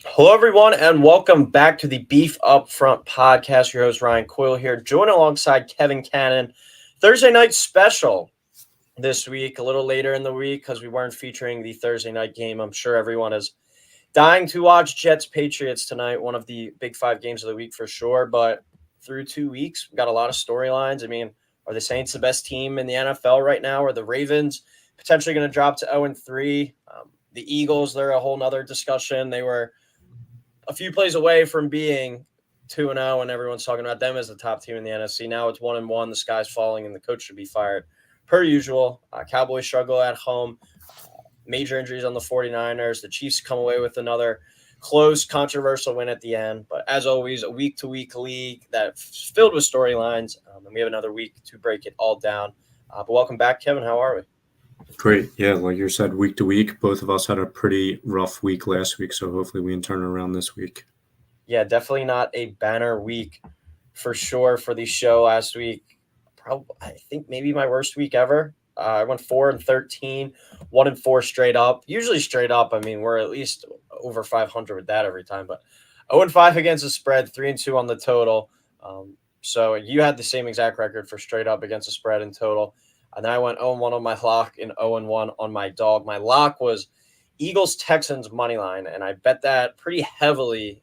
Hello, everyone, and welcome back to the Beef Up Front podcast. Your host, Ryan Coyle here, joined alongside Kevin Cannon. Thursday night special this week, a little later in the week because we weren't featuring the Thursday night game. I'm sure everyone is dying to watch Jets Patriots tonight, one of the big five games of the week for sure. But through 2 weeks, we've got a lot of storylines. I mean, are the Saints the best team in the NFL right now? Are the Ravens potentially going to drop to 0-3? The Eagles, they're a whole nother discussion. They were a few plays away from being 2-0, and everyone's talking about them as the top team in the NFC. Now it's 1-1. The sky's falling, and the coach should be fired. Per usual, Cowboys struggle at home. Major injuries on the 49ers. The Chiefs come away with another close, controversial win at the end. But as always, a week-to-week league that's filled with storylines, and we have another week to break it all down. But welcome back, Kevin. How are we? Great. Yeah, like you said, week to week, both of us had a pretty rough week last week, so hopefully we can turn it around this week. Yeah, definitely not a banner week for sure for the show last week. I think maybe my worst week ever. I went 4-13, 1-4 straight up. Usually straight up. I mean, we're at least over 500 with that every time. But 0-5 against the spread, 3-2 on the total. So you had the same exact record for straight up against the spread in total. And then I went 0-1 on my lock and 0-1 on my dog. My lock was Eagles Texans money line, and I bet that pretty heavily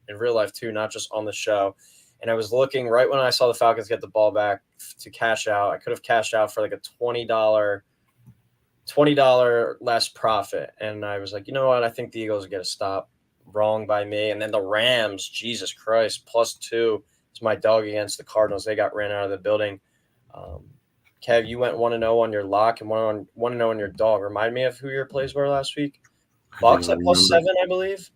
in real life too, not just on the show. And I was looking right when I saw the Falcons get the ball back to cash out. I could have cashed out for like a $20 less profit. And I was like, you know what? I think the Eagles get a stop. Wrong by me. And then the Rams, Jesus Christ, +2 is my dog against the Cardinals. They got ran out of the building. Kev, you went 1-0 on your lock and 1-0 on your dog. Remind me of who your plays were last week. Bucks at +7, I believe.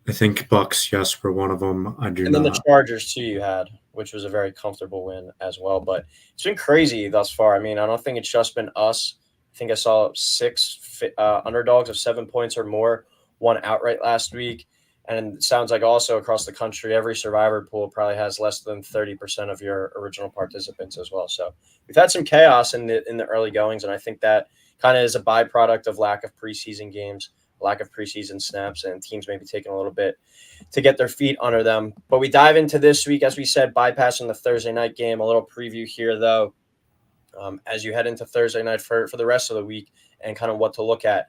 I think Bucks, yes, were one of them. I do And then the not. Chargers, too, you had, which was a very comfortable win as well. But it's been crazy thus far. I mean, I don't think it's just been us. I think I saw 6 underdogs of 7 points or more, one outright last week. And it sounds like also across the country, every survivor pool probably has less than 30% of your original participants as well. So we've had some chaos in the early goings, and I think that kind of is a byproduct of lack of preseason games, lack of preseason snaps, and teams maybe taking a little bit to get their feet under them. But we dive into this week, as we said, bypassing the Thursday night game. A little preview here, though, as you head into Thursday night for the rest of the week and kind of what to look at.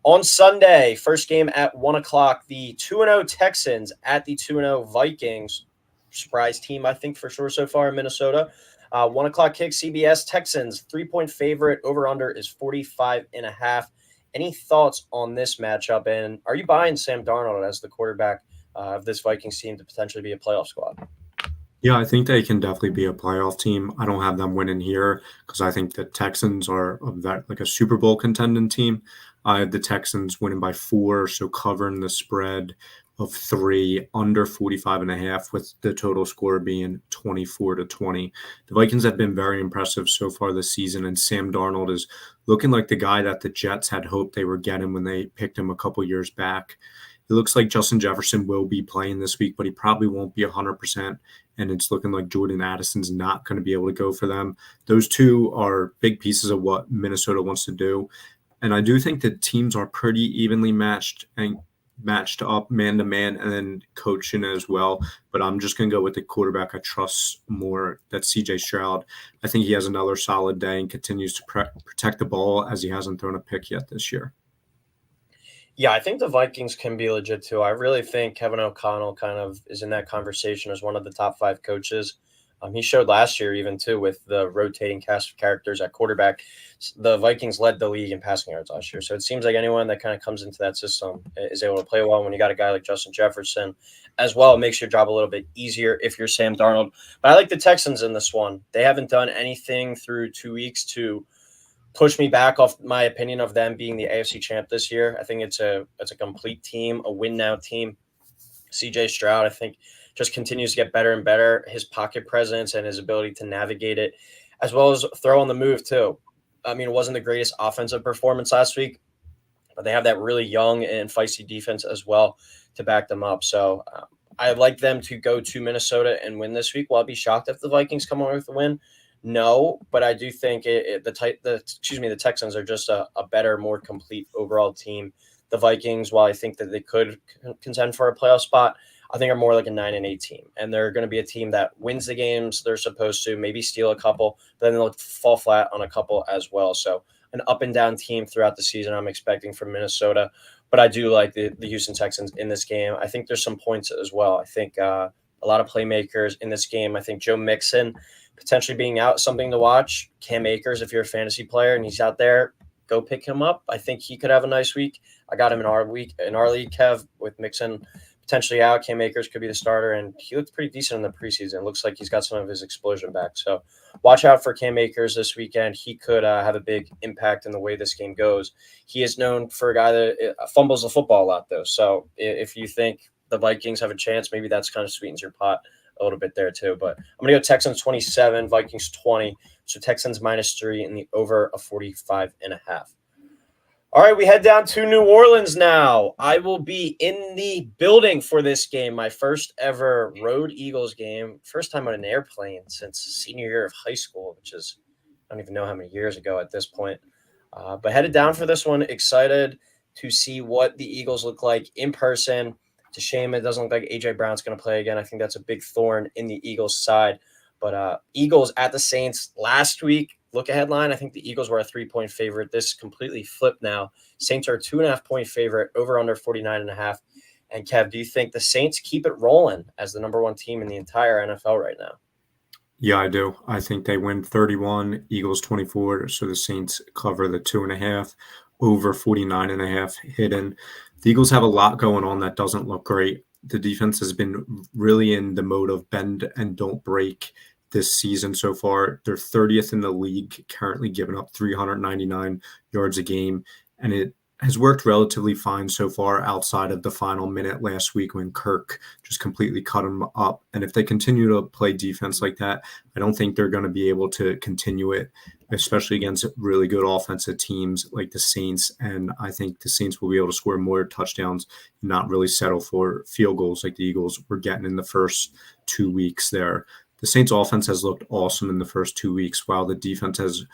On Sunday, first game at 1 o'clock, the 2-0 Texans at the 2-0 Vikings. Surprise team, I think, for sure so far in Minnesota. 1 o'clock kick, CBS. Texans, 3-point favorite. Over-under is 45.5. Any thoughts on this matchup? And are you buying Sam Darnold as the quarterback of this Vikings team to potentially be a playoff squad? Yeah, I think they can definitely be a playoff team. I don't have them winning here because I think the Texans are like a Super Bowl contending team. I have the Texans winning by 4, so covering the spread of 3 under 45.5 with the total score being 24-20. The Vikings have been very impressive so far this season, and Sam Darnold is looking like the guy that the Jets had hoped they were getting when they picked him a couple years back. It looks like Justin Jefferson will be playing this week, but he probably won't be 100%. And it's looking like Jordan Addison's not going to be able to go for them. Those two are big pieces of what Minnesota wants to do. And I do think that teams are pretty evenly matched up man-to-man and then coaching as well. But I'm just going to go with the quarterback I trust more. That's CJ Stroud. I think he has another solid day and continues to protect the ball as he hasn't thrown a pick yet this year. Yeah, I think the Vikings can be legit too. I really think Kevin O'Connell kind of is in that conversation as one of the top 5 coaches. He showed last year even too with the rotating cast of characters at quarterback. The Vikings led the league in passing yards last year. So it seems like anyone that kind of comes into that system is able to play well. When you got a guy like Justin Jefferson as well, it makes your job a little bit easier if you're Sam Darnold. But I like the Texans in this one. They haven't done anything through 2 weeks to push me back off my opinion of them being the AFC champ this year. I think it's a complete team, a win now team. CJ Stroud, I think, just continues to get better and better. His pocket presence and his ability to navigate it, as well as throw on the move too. I mean, it wasn't the greatest offensive performance last week, but they have that really young and feisty defense as well to back them up. So I like them to go to Minnesota and win this week. Will I be shocked if the Vikings come away with a win? No, but I do think the Texans are just a better, more complete overall team The Vikings, while I think that they could contend for a playoff spot, I think are more like a 9-8 team, and they're going to be a team that wins the games they're supposed to, maybe steal a couple, but then they'll fall flat on a couple as well. So an up and down team throughout the season I'm expecting from Minnesota, but I do like the Houston Texans in this game. I think there's some points as well. I think a lot of playmakers in this game. I think Joe Mixon potentially being out, something to watch. Cam Akers, if you're a fantasy player and he's out there, go pick him up. I think he could have a nice week. I got him in our league, Kev, with Mixon potentially out. Cam Akers could be the starter, and he looked pretty decent in the preseason. Looks like he's got some of his explosion back. So watch out for Cam Akers this weekend. He could have a big impact in the way this game goes. He is known for a guy that fumbles the football a lot, though. So if you think the Vikings have a chance, maybe that's kind of sweetens your pot a little bit there too. But I'm going to go Texans 27, Vikings 20. So Texans -3 in the over of 45.5. All right, we head down to New Orleans now. I will be in the building for this game, my first ever road Eagles game. First time on an airplane since senior year of high school, which is, I don't even know how many years ago at this point. But headed down for this one, excited to see what the Eagles look like in person. It's a shame it doesn't look like A.J. Brown's going to play again. I think that's a big thorn in the Eagles' side. But Eagles at the Saints last week. Look ahead line. I think the Eagles were a 3-point favorite. This completely flipped now. Saints are a 2.5-point favorite, over under 49.5. And Kev, do you think the Saints keep it rolling as the number one team in the entire NFL right now? Yeah, I do. I think they win 31, Eagles 24. So the Saints cover the 2.5, over 49.5 hidden. The Eagles have a lot going on that doesn't look great. The defense has been really in the mode of bend and don't break this season so far. They're 30th in the league, currently giving up 399 yards a game, and it has worked relatively fine so far outside of the final minute last week when Kirk just completely cut them up. And if they continue to play defense like that, I don't think they're going to be able to continue it, especially against really good offensive teams like the Saints. And I think the Saints will be able to score more touchdowns and not really settle for field goals like the Eagles were getting in the first 2 weeks there. The Saints offense has looked awesome in the first 2 weeks, while the defense has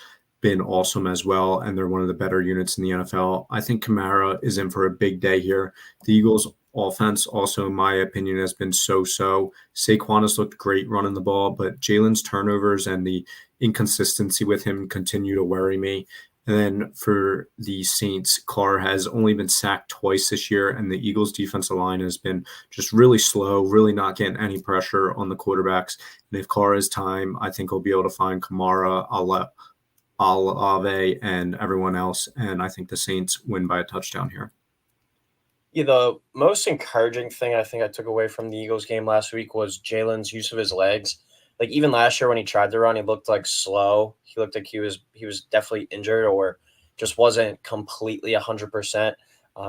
been awesome as well, and they're one of the better units in the NFL. I think Kamara is in for a big day here. The Eagles offense also, in my opinion, has been so-so. Saquon has looked great running the ball, but Jalen's turnovers and the inconsistency with him continue to worry me. And then for the Saints, Carr has only been sacked twice this year, and the Eagles' defensive line has been just really slow, really not getting any pressure on the quarterbacks. And if Carr has time, I think he'll be able to find Kamara, Olave, and everyone else. And I think the Saints win by a touchdown here. Yeah, the most encouraging thing I think I took away from the Eagles game last week was Jalen's use of his legs. Like even last year when he tried to run, he looked like slow. He looked like he was definitely injured or just wasn't completely 100%.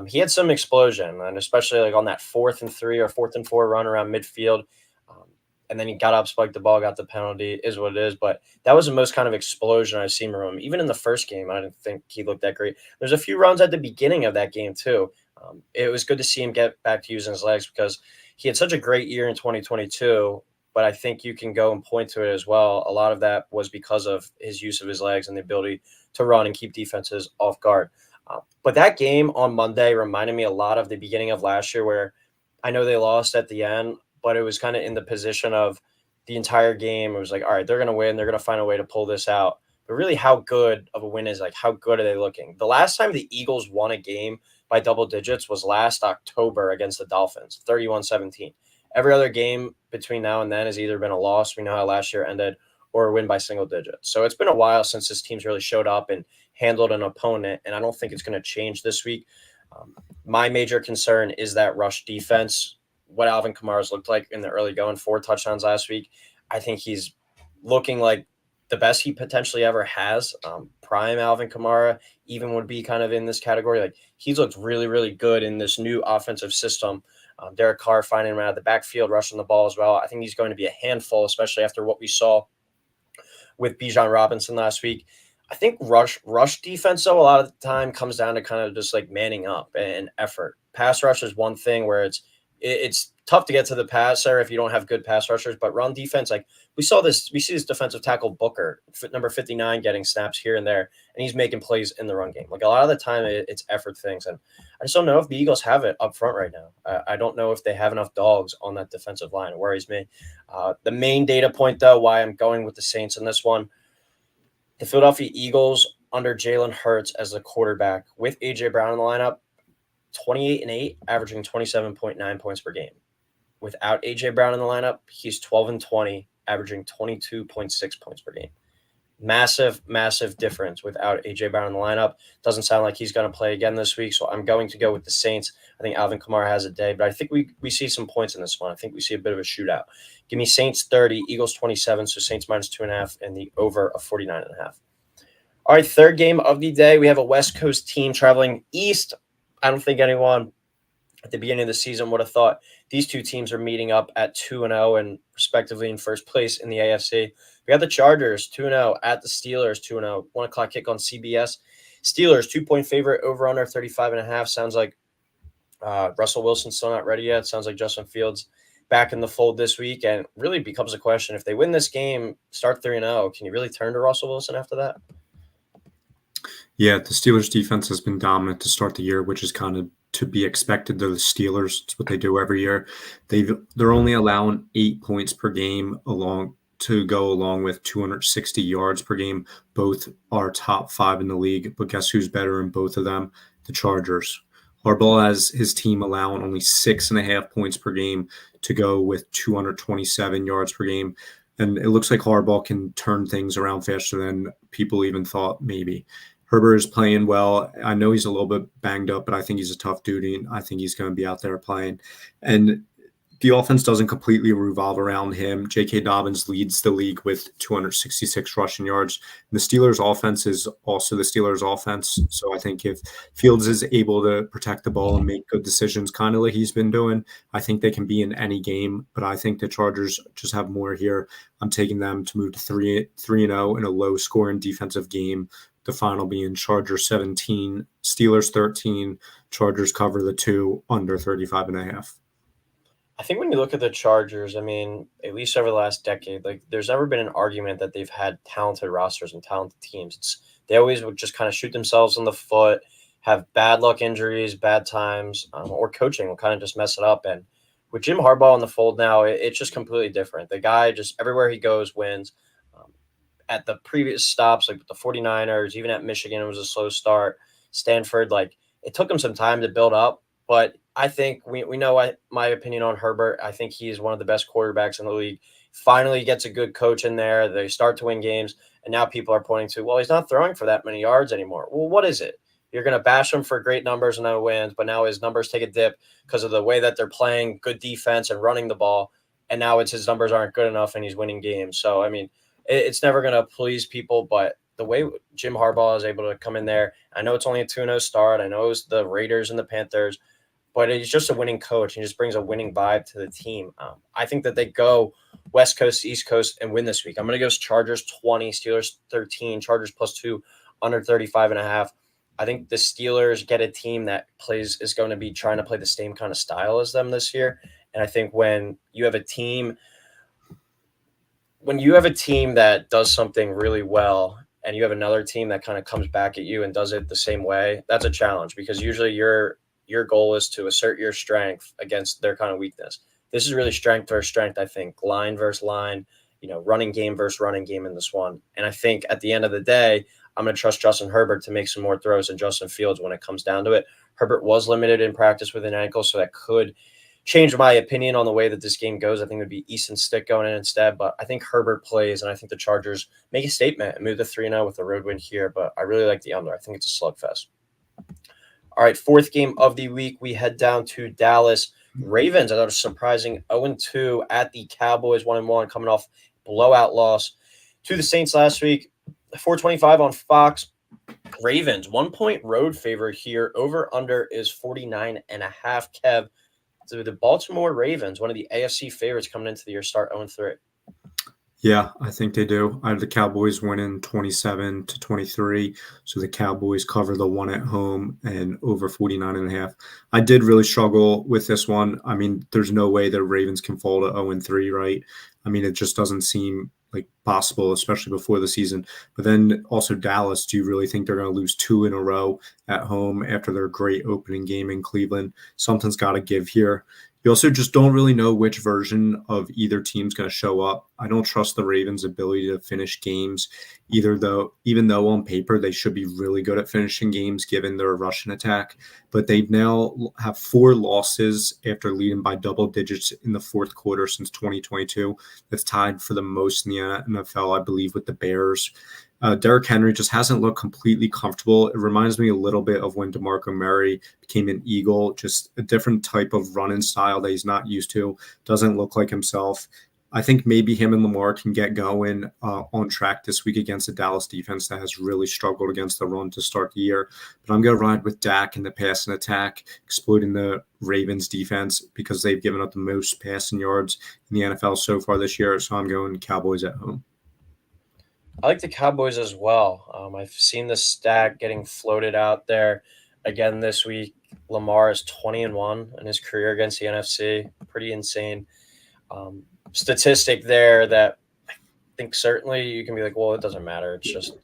He had some explosion, and especially like on that 4th and 3 or 4th and 4 run around midfield. And then he got up, spiked the ball, got the penalty, is what it is. But that was the most kind of explosion I've seen from him. Even in the first game, I didn't think he looked that great. There's a few runs at the beginning of that game too. It was good to see him get back to using his legs because he had such a great year in 2022. But I think you can go and point to it as well. A lot of that was because of his use of his legs and the ability to run and keep defenses off guard. But that game on Monday reminded me a lot of the beginning of last year where I know they lost at the end, but it was kind of in the position of the entire game. It was like, all right, they're going to win. They're going to find a way to pull this out. But really how good of a win is like, how good are they looking? The last time the Eagles won a game by double digits was last October against the Dolphins, 31-17. Every other game between now and then has either been a loss, we know how last year ended, or a win by single digits. So it's been a while since this team's really showed up and handled an opponent, and I don't think it's going to change this week. My major concern is that rush defense, what Alvin Kamara's looked like in the early going, 4 touchdowns last week. I think he's looking like the best he potentially ever has. Prime Alvin Kamara even would be kind of in this category. Like he's looked really, really good in this new offensive system. Derek Carr finding him out of the backfield, rushing the ball as well. I think he's going to be a handful, especially after what we saw with Bijan Robinson last week. I think rush defense, though, a lot of the time comes down to kind of just like manning up and effort. Pass rush is one thing where it's it's tough to get to the passer if you don't have good pass rushers. But run defense, like we see this defensive tackle Booker, number 59, getting snaps here and there, and he's making plays in the run game. Like a lot of the time, it's effort things, and I just don't know if the Eagles have it up front right now. I don't know if they have enough dogs on that defensive line. It worries me. The main data point, though, why I'm going with the Saints in this one, the Philadelphia Eagles under Jalen Hurts as the quarterback with A.J. Brown in the lineup, 28-8, averaging 27.9 points per game. Without A.J. Brown in the lineup, he's 12-20, averaging 22.6 points per game. Massive, massive difference without A.J. Brown in the lineup. Doesn't sound like he's going to play again this week, so I'm going to go with the Saints. I think Alvin Kamara has a day, but I think we see some points in this one. I think we see a bit of a shootout. Give me Saints 30, Eagles 27, so Saints -2.5, and the over of 49.5. All right, third game of the day. We have a West Coast team traveling east. I don't think anyone at the beginning of the season would have thought these two teams are meeting up at 2-0 and respectively in first place in the AFC. We got the Chargers 2-0 at the Steelers 2-0. 1 o'clock kick on CBS. Steelers 2-point favorite over under 35.5. Sounds like Russell Wilson's still not ready yet. Sounds like Justin Fields back in the fold this week, and really becomes a question if they win this game, start 3-0. Can you really turn to Russell Wilson after that? Yeah, the Steelers defense has been dominant to start the year, which is kind of to be expected. They're the Steelers. It's what they do every year. They're only allowing 8 points per game along with 260 yards per game. Both are top 5 in the league. But guess who's better in both of them? The Chargers. Harbaugh has his team allowing only 6.5 points per game to go with 227 yards per game. And it looks like Harbaugh can turn things around faster than people even thought maybe. Herbert is playing well. I know he's a little bit banged up, but I think he's a tough dude, and I think he's going to be out there playing. And the offense doesn't completely revolve around him. J.K. Dobbins leads the league with 266 rushing yards. And the Steelers' offense is also the Steelers' offense. So I think if Fields is able to protect the ball and make good decisions, kind of like he's been doing, I think they can be in any game. But I think the Chargers just have more here. I'm taking them to move to 3-0 in a low-scoring defensive game. The final being Chargers 17, Steelers 13, Chargers cover the 2 under 35.5. I think when you look at the Chargers, I mean, at least over the last decade, like there's never been an argument that they've had talented rosters and talented teams. They always would just kind of shoot themselves in the foot, have bad luck injuries, bad times, or coaching will kind of just mess it up. And with Jim Harbaugh in the fold now, it's just completely different. The guy just everywhere he goes wins. At the previous stops, like with the 49ers, even at Michigan, it was a slow start. Stanford, like it took him some time to build up, but I think we know my opinion on Herbert. I think he's one of the best quarterbacks in the league. Finally gets a good coach in there. They start to win games, and now people are pointing to, well, he's not throwing for that many yards anymore. Well, what is it? You're going to bash him for great numbers and no wins, but now his numbers take a dip because of the way that they're playing good defense and running the ball, and now it's his numbers aren't good enough and he's winning games. So, I mean, it's never going to please people, but the way Jim Harbaugh is able to come in there, I know it's only a 2-0 start. I know it was the Raiders and the Panthers, but he's just a winning coach. He just brings a winning vibe to the team. I think that they go West Coast, East Coast, and win this week. I'm going to go Chargers 20, Steelers 13, Chargers +2, under 35.5. I think the Steelers get a team that is going to be trying to play the same kind of style as them this year. And I think when you have a team that does something really well and you have another team that kind of comes back at you and does it the same way, that's a challenge because usually your goal is to assert your strength against their kind of weakness. This is really strength versus strength, I think, line versus line, running game versus running game in this one. And I think at the end of the day, I'm going to trust Justin Herbert to make some more throws than Justin Fields when it comes down to it. Herbert was limited in practice with an ankle, so that could change my opinion on the way that this game goes. I think it would be Easton Stick going in instead, but I think Herbert plays, and I think the Chargers make a statement and move to 3-0 with a road win here, but I really like the under. I think it's a slugfest. All right, fourth game of the week, we head down to Dallas. Ravens, I thought it was surprising, 0-2 at the Cowboys, 1-1, coming off blowout loss to the Saints last week. 425 on Fox. Ravens, 1-point road favorite here. Over under is 49.5. Kev, so the Baltimore Ravens, one of the AFC favorites coming into the year, start 0-3. Yeah, I think they do. I have the Cowboys winning 27-23. So the Cowboys cover the one at home and over 49.5. I did really struggle with this one. I mean, there's no way the Ravens can fall to 0-3, right? I mean, it just doesn't seem like possible, especially before the season. But then also Dallas, do you really think they're going to lose two in a row at home after their great opening game in Cleveland? Something's got to give here. You also just don't really know which version of either team's going to show up. I don't trust the Ravens' ability to finish games, even though on paper they should be really good at finishing games given their Russian attack. But they now have four losses after leading by double digits in the fourth quarter since 2022. That's tied for the most in the NFL, I believe, with the Bears. Derrick Henry just hasn't looked completely comfortable. It reminds me a little bit of when DeMarco Murray became an Eagle, just a different type of running style that he's not used to. Doesn't look like himself. I think maybe him and Lamar can get going on track this week against the Dallas defense that has really struggled against the run to start the year. But I'm going to ride with Dak in the passing attack, exploiting the Ravens defense because they've given up the most passing yards in the NFL so far this year. So I'm going Cowboys at home. I like the Cowboys as well. I've seen the stat getting floated out there again this week. Lamar is 20-1 in his career against the NFC. Pretty insane statistic there that I think certainly you can be like, well, it doesn't matter. It's just,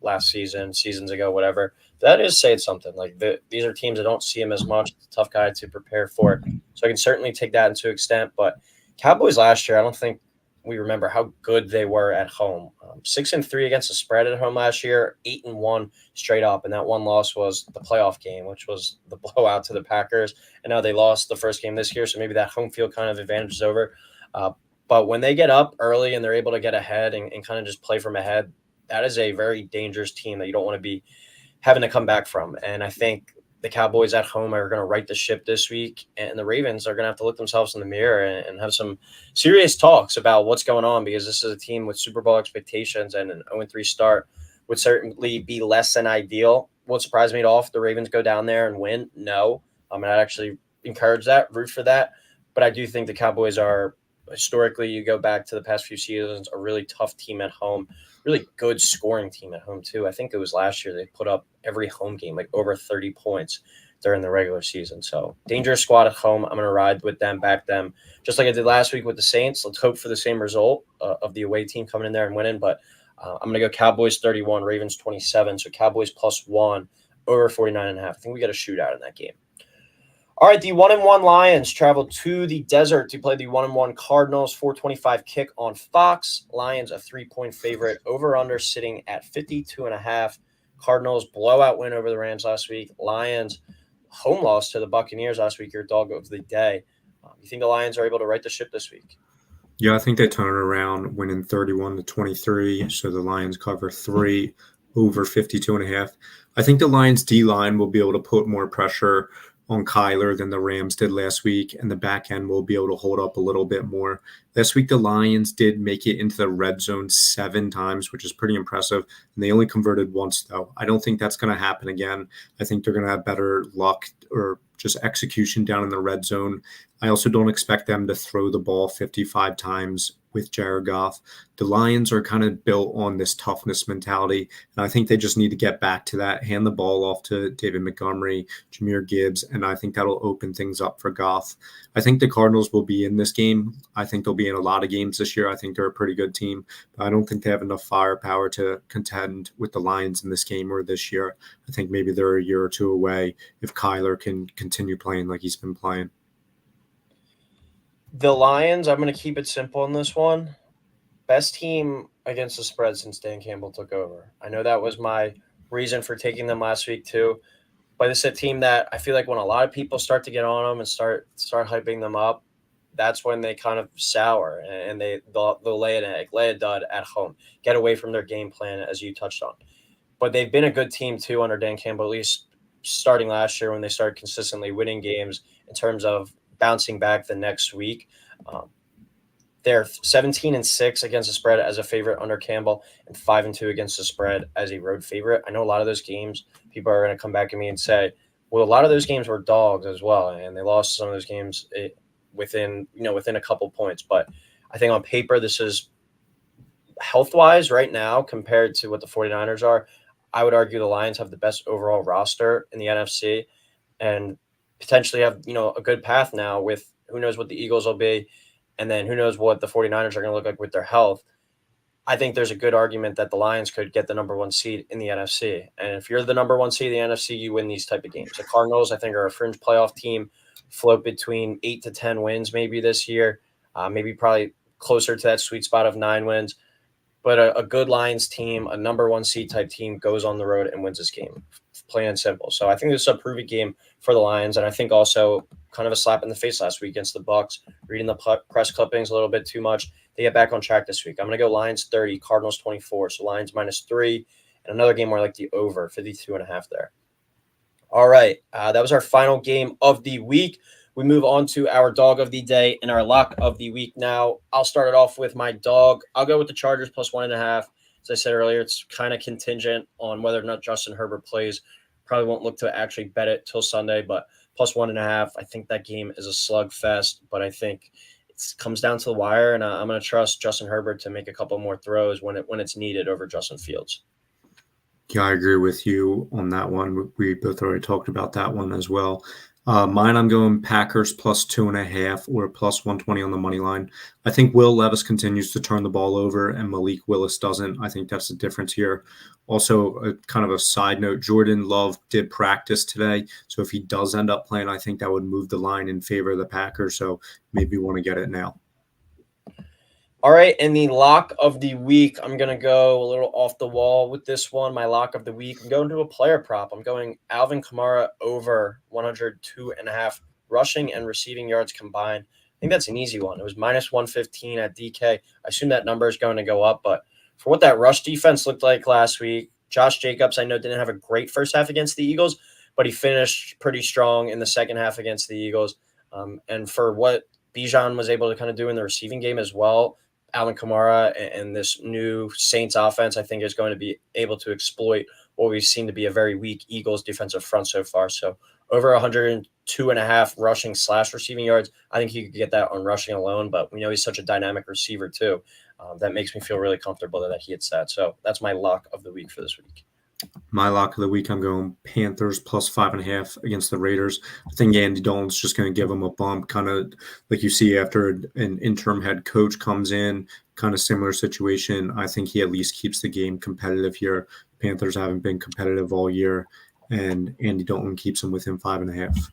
last season, seasons ago, whatever. That is saying something. Like these are teams that don't see him as much. It's a tough guy to prepare for. So I can certainly take that into extent. But Cowboys last year, I don't think we remember how good they were at home. 6-3 against the spread at home last year, 8-1 straight up, and that one loss was the playoff game, which was the blowout to the Packers. And now they lost the first game this year, so maybe that home field kind of advantage is over. But when they get up early and they're able to get ahead and kind of just play from ahead, that is a very dangerous team that you don't want to be having to come back from. And I think the Cowboys at home are going to right the ship this week, and the Ravens are going to have to look themselves in the mirror and have some serious talks about what's going on, because this is a team with Super Bowl expectations, and an 0-3 start would certainly be less than ideal. Would surprise me at all if the Ravens go down there and win. No, I'd actually encourage that, root for that. But I do think the Cowboys are, historically, you go back to the past few seasons, a really tough team at home, really good scoring team at home too. I think it was last year they put up every home game like over 30 points during the regular season. So dangerous squad at home. I'm going to ride with them, back them, just like I did last week with the Saints. Let's hope for the same result of the away team coming in there and winning. But I'm going to go Cowboys 31, Ravens 27. So Cowboys +1 over 49.5. I think we got a shootout in that game. All right, the 1-1 Lions travel to the desert to play the 1-1 Cardinals. 4:25 kick on Fox. Lions a 3-point favorite. Over/under sitting at 52.5. Cardinals blowout win over the Rams last week. Lions home loss to the Buccaneers last week. Your dog of the day. You think the Lions are able to right the ship this week? Yeah, I think they turn it around, winning 31-23. So the Lions cover 3 over 52.5. I think the Lions D line will be able to put more pressure on Kyler than the Rams did last week, and the back end will be able to hold up a little bit more. Last week, the Lions did make it into the red zone 7 times, which is pretty impressive, and they only converted once, though. I don't think that's going to happen again. I think they're going to have better luck or just execution down in the red zone. I also don't expect them to throw the ball 55 times with Jared Goff. The Lions are kind of built on this toughness mentality, and I think they just need to get back to that, hand the ball off to David Montgomery, Jahmyr Gibbs, and I think that'll open things up for Goff. I think the Cardinals will be in this game. I think they'll be in a lot of games this year. I think they're a pretty good team, but I don't think they have enough firepower to contend with the Lions in this game or this year. I think maybe they're a year or two away if Kyler can continue playing like he's been playing. The Lions, I'm going to keep it simple in this one. Best team against the spread since Dan Campbell took over. I know that was my reason for taking them last week too. But it's a team that I feel like when a lot of people start to get on them and start hyping them up, that's when they kind of sour and they'll lay an egg, lay a dud at home, get away from their game plan, as you touched on. But they've been a good team too under Dan Campbell, at least starting last year when they started consistently winning games in terms of bouncing back the next week. They're 17-6 against the spread as a favorite under Campbell, and 5-2 against the spread as a road favorite. I know a lot of those games, people are going to come back at me and say, well, a lot of those games were dogs as well, and they lost some of those games within a couple points. But I think on paper, this is health-wise right now compared to what the 49ers are, I would argue the Lions have the best overall roster in the NFC and potentially have, a good path now with who knows what the Eagles will be and then who knows what the 49ers are going to look like with their health. I think there's a good argument that the Lions could get the number one seed in the NFC. And if you're the number one seed in the NFC, you win these type of games. The Cardinals, I think, are a fringe playoff team, float between 8 to 10 wins maybe this year, maybe probably closer to that sweet spot of 9 wins. But a good Lions team, a number one seed type team, goes on the road and wins this game, plain and simple. So I think this is a prove it game for the Lions, and I think also kind of a slap in the face last week against the Bucks. Reading the press clippings a little bit too much. They get back on track this week. I'm going to go Lions 30, Cardinals 24. So Lions -3, and another game where I like the over 52.5 there. All right, that was our final game of the week. We move on to our dog of the day and our lock of the week now. I'll start it off with my dog. I'll go with the Chargers +1.5. As I said earlier, it's kind of contingent on whether or not Justin Herbert plays. Probably won't look to actually bet it till Sunday, but +1.5. I think that game is a slugfest, but I think it comes down to the wire, and I'm going to trust Justin Herbert to make a couple more throws when it's needed over Justin Fields. Yeah, I agree with you on that one. We both already talked about that one as well. Mine, I'm going Packers +2.5 or +120 on the money line. I think Will Levis continues to turn the ball over and Malik Willis doesn't. I think that's the difference here. Also, kind of a side note, Jordan Love did practice today. So if he does end up playing, I think that would move the line in favor of the Packers. So maybe we want to get it now. All right, and the lock of the week, I'm going to go a little off the wall with this one. My lock of the week, I'm going to a player prop. I'm going Alvin Kamara over 102.5 rushing and receiving yards combined. I think that's an easy one. It was -115 at DK. I assume that number is going to go up, but for what that rush defense looked like last week, Josh Jacobs, I know, didn't have a great first half against the Eagles, but he finished pretty strong in the second half against the Eagles. And for what Bijan was able to kind of do in the receiving game as well, Alvin Kamara and this new Saints offense, I think, is going to be able to exploit what we've seen to be a very weak Eagles defensive front so far. So over 102.5 rushing / receiving yards. I think he could get that on rushing alone, but we know he's such a dynamic receiver too. That makes me feel really comfortable that he hits that. So that's my lock of the week for this week. My lock of the week, I'm going Panthers +5.5 against the Raiders. I think Andy Dalton's just going to give them a bump, kind of like you see after an interim head coach comes in, kind of similar situation. I think he at least keeps the game competitive here. Panthers haven't been competitive all year, and Andy Dalton keeps them within 5.5.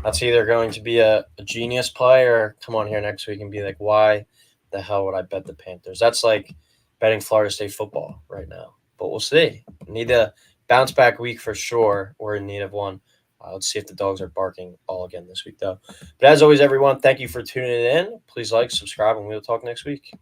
That's either going to be a genius play or come on here next week and be like, why the hell would I bet the Panthers? That's like betting Florida State football right now. But we'll see. Need a bounce back week for sure. We're in need of one. Let's see if the dogs are barking all again this week, though. But as always, everyone, thank you for tuning in. Please like, subscribe, and we'll talk next week.